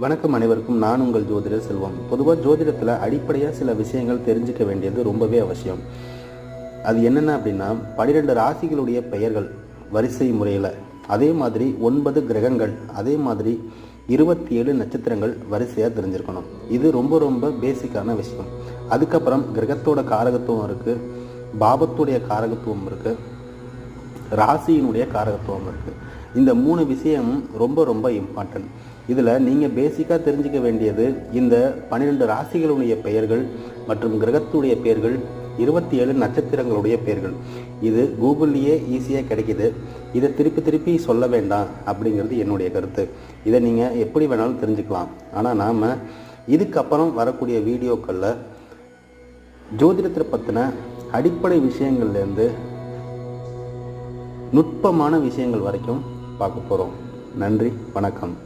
வணக்கம் அனைவருக்கும். நான் உங்கள் ஜோதிடர் செல்வம். பொதுவாக ஜோதிடத்தில் அடிப்படையாக சில விஷயங்கள் தெரிஞ்சுக்க வேண்டியது ரொம்பவே அவசியம். அது என்னென்ன அப்படின்னா, 12 ராசிகளுடைய பெயர்கள் வரிசை முறையில், அதே மாதிரி 9 கிரகங்கள், அதே மாதிரி 27 நட்சத்திரங்கள் வரிசையாக தெரிஞ்சிருக்கணும். இது ரொம்ப ரொம்ப பேசிக்கான விஷயம். அதுக்கப்புறம் கிரகத்தோட காரகத்துவம் இருக்குது, பாவத்துடைய காரகத்துவம் இருக்குது, ராசியினுடைய காரகத்துவம் இருக்குது. இந்த 3 விஷயமும் ரொம்ப ரொம்ப இம்பார்ட்டன்ட். இதில் நீங்கள் பேசிக்காக தெரிஞ்சிக்க வேண்டியது இந்த 12 ராசிகளுடைய பெயர்கள் மற்றும் கிரகத்துடைய பெயர்கள், 27 நட்சத்திரங்களுடைய பெயர்கள். இது கூகுள்லேயே ஈஸியாக கிடைக்கிது. இதை திருப்பி திருப்பி சொல்ல வேண்டாம் அப்படிங்கிறது என்னுடைய கருத்து. இதை நீங்கள் எப்படி வேணாலும் தெரிஞ்சுக்கலாம். ஆனால் நாம் இதுக்கப்புறம் வரக்கூடிய வீடியோக்களில் ஜோதிடத்தை பற்றின அடிப்படை விஷயங்கள்லேருந்து நுட்பமான விஷயங்கள் வரைக்கும் பார்க்க போகிறோம். நன்றி, வணக்கம்.